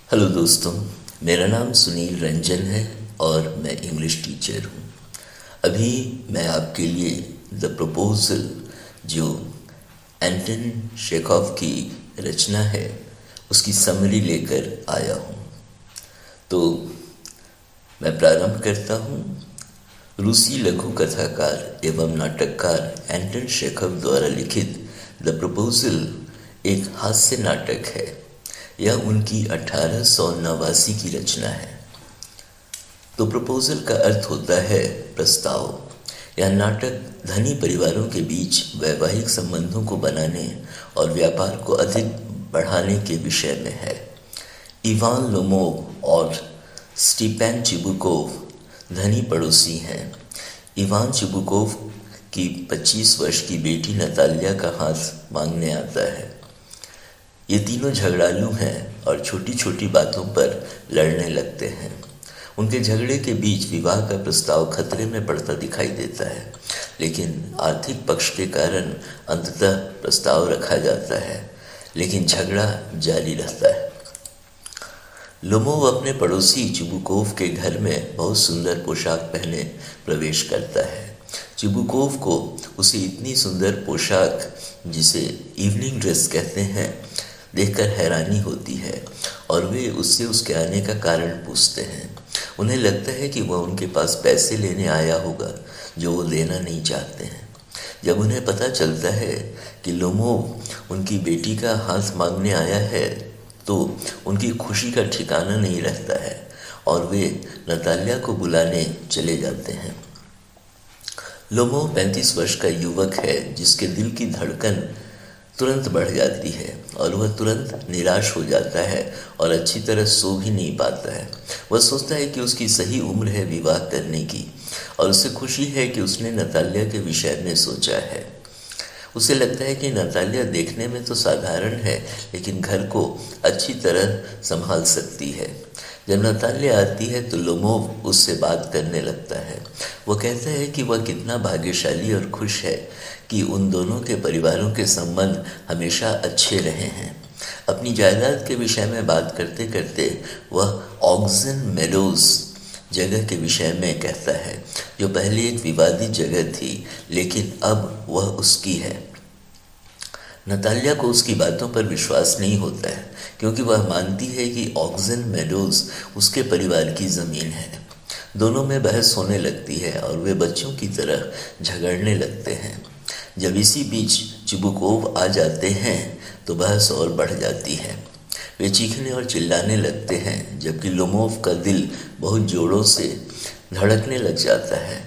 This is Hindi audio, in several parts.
हेलो दोस्तों, मेरा नाम सुनील रंजन है और मैं इंग्लिश टीचर हूँ। अभी मैं आपके लिए द प्रपोजल जो एंटन चेखव की रचना है उसकी समरी लेकर आया हूँ। तो मैं प्रारंभ करता हूँ। रूसी लघु कथाकार एवं नाटककार एंटन चेखव द्वारा लिखित द प्रपोजल एक हास्य नाटक है। यह उनकी 1889 की रचना है। तो प्रपोजल का अर्थ होता है प्रस्ताव। यह नाटक धनी परिवारों के बीच वैवाहिक संबंधों को बनाने और व्यापार को अधिक बढ़ाने के विषय में है। इवान लोमोव और स्टीपैन चिबुकोव धनी पड़ोसी हैं। इवान चिबुकोव की 25 वर्ष की बेटी नतालिया का हाथ मांगने आता है। ये तीनों झगड़ालू हैं और छोटी छोटी बातों पर लड़ने लगते हैं। उनके झगड़े के बीच विवाह का प्रस्ताव खतरे में पड़ता दिखाई देता है, लेकिन आर्थिक पक्ष के कारण अंततः प्रस्ताव रखा जाता है, लेकिन झगड़ा जारी रहता है। लोमोव अपने पड़ोसी चिबुकोव के घर में बहुत सुंदर पोशाक पहने प्रवेश करता है। चिबुकोव को उसे इतनी सुंदर पोशाक, जिसे इवनिंग ड्रेस कहते हैं, देखकर हैरानी होती है और वे उससे उसके आने का कारण पूछते हैं। उन्हें लगता है कि वह उनके पास पैसे लेने आया होगा जो वो देना नहीं चाहते हैं। जब उन्हें पता चलता है कि लोमोव उनकी बेटी का हाथ मांगने आया है तो उनकी खुशी का ठिकाना नहीं रहता है और वे नतालिया को बुलाने चले जाते हैं। लोमोव 35 वर्ष का युवक है जिसके दिल की धड़कन तुरंत बढ़ जाती है और वह तुरंत निराश हो जाता है और अच्छी तरह सो भी नहीं पाता है। वह सोचता है कि उसकी सही उम्र है विवाह करने की और उसे खुशी है कि उसने नतालिया के विषय में सोचा है। उसे लगता है कि नतालिया देखने में तो साधारण है, लेकिन घर को अच्छी तरह संभाल सकती है। जब नतालिया आती है तो लोमोव उससे बात करने लगता है। वह कहता है कि वह कितना भाग्यशाली और खुश है कि उन दोनों के परिवारों के संबंध हमेशा अच्छे रहे हैं। अपनी जायदाद के विषय में बात करते करते वह ऑक्सन मेडोज जगह के विषय में कहता है, जो पहले एक विवादित जगह थी, लेकिन अब वह उसकी है। नतालिया को उसकी बातों पर विश्वास नहीं होता है, क्योंकि वह मानती है कि ऑक्सन मेडोज उसके परिवार की ज़मीन है। दोनों में बहस होने लगती है और वे बच्चों की तरह झगड़ने लगते हैं। जब इसी बीच चिबुकोव आ जाते हैं तो बहस और बढ़ जाती है। वे चीखने और चिल्लाने लगते हैं, जबकि लोमोव का दिल बहुत जोरों से धड़कने लग जाता है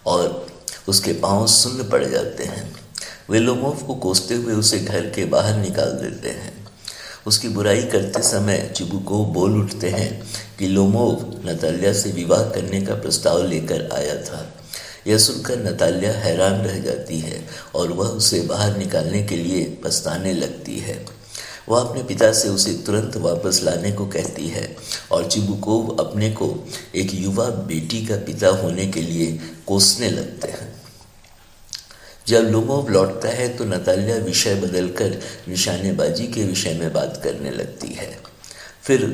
और उसके पांव सुन्न पड़ जाते हैं। वे लोमोव को कोसते हुए उसे घर के बाहर निकाल देते हैं। उसकी बुराई करते समय चिबुकोव बोल उठते हैं कि लोमोव नतालिया से विवाह करने का प्रस्ताव लेकर आया था। यह सुनकर नतालिया हैरान रह जाती है और वह उसे बाहर निकालने के लिए पछताने लगती है। वह अपने पिता से उसे तुरंत वापस लाने को कहती है और चिबुकोव अपने को एक युवा बेटी का पिता होने के लिए कोसने लगते हैं। जब लोमोव लौटता है तो नतालिया विषय बदलकर निशानेबाजी के विषय में बात करने लगती है। फिर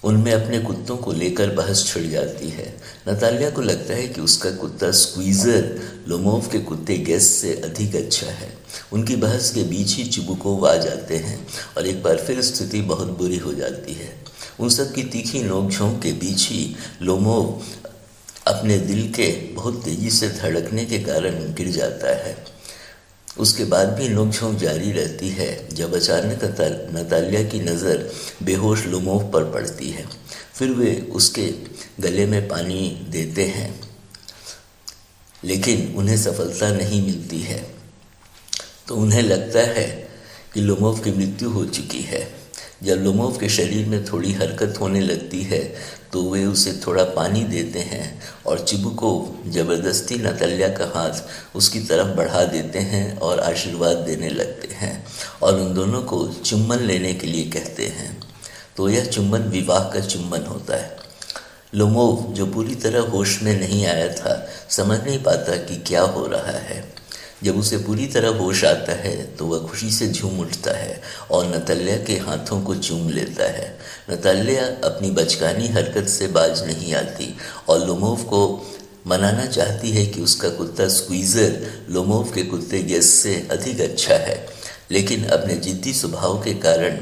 उनमें अपने कुत्तों को लेकर बहस छिड़ जाती है। नतालिया को लगता है कि उसका कुत्ता स्क्वीज़र लोमोव के कुत्ते गेस से अधिक अच्छा है। उनकी बहस के बीच ही चिबुकोव आ जाते हैं और एक बार फिर स्थिति बहुत बुरी हो जाती है। उन सब की तीखी नोकझोंक के बीच ही लोमोव अपने दिल के बहुत तेजी से धड़कने के कारण गिर जाता है। उसके बाद भी नोकझोंक जारी रहती है जब अचानक नतालिया की नज़र बेहोश लोमोव पर पड़ती है। फिर वे उसके गले में पानी देते हैं, लेकिन उन्हें सफलता नहीं मिलती है। तो उन्हें लगता है कि लोमोव की मृत्यु हो चुकी है। जब लोमोव के शरीर में थोड़ी हरकत होने लगती है तो वे उसे थोड़ा पानी देते हैं और चिबुकोव ज़बरदस्ती नतालिया का हाथ उसकी तरफ बढ़ा देते हैं और आशीर्वाद देने लगते हैं और उन दोनों को चुम्बन लेने के लिए कहते हैं। तो यह चुम्बन विवाह का चुम्बन होता है। लोमोव, जो पूरी तरह होश में नहीं आया था, समझ नहीं पाता कि क्या हो रहा है। जब उसे पूरी तरह होश आता है तो वह खुशी से झूम उठता है और नताल्या के हाथों को चूम लेता है। नताल्या अपनी बचकानी हरकत से बाज नहीं आती और लोमोव को मनाना चाहती है कि उसका कुत्ता स्क्वीज़र लोमोव के कुत्ते गेस से अधिक अच्छा है, लेकिन अपने जिद्दी स्वभाव के कारण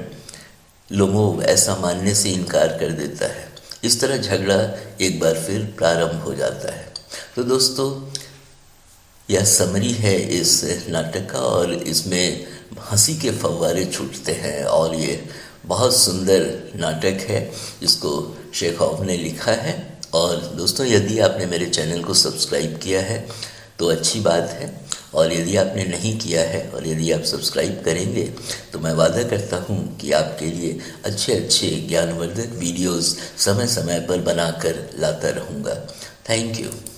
लोमोव ऐसा मानने से इनकार कर देता है। इस तरह झगड़ा एक बार फिर प्रारंभ हो जाता है। तो दोस्तों, यह समरी है इस नाटक का और इसमें हंसी के फव्वारे छूटते हैं और ये बहुत सुंदर नाटक है जिसको चेखव ने लिखा है। और दोस्तों, यदि आपने मेरे चैनल को सब्सक्राइब किया है तो अच्छी बात है, और यदि आपने नहीं किया है और यदि आप सब्सक्राइब करेंगे तो मैं वादा करता हूँ कि आपके लिए अच्छे अच्छे ज्ञानवर्धक वीडियोस समय समय पर बनाकर लाता रहूँगा। Thank you.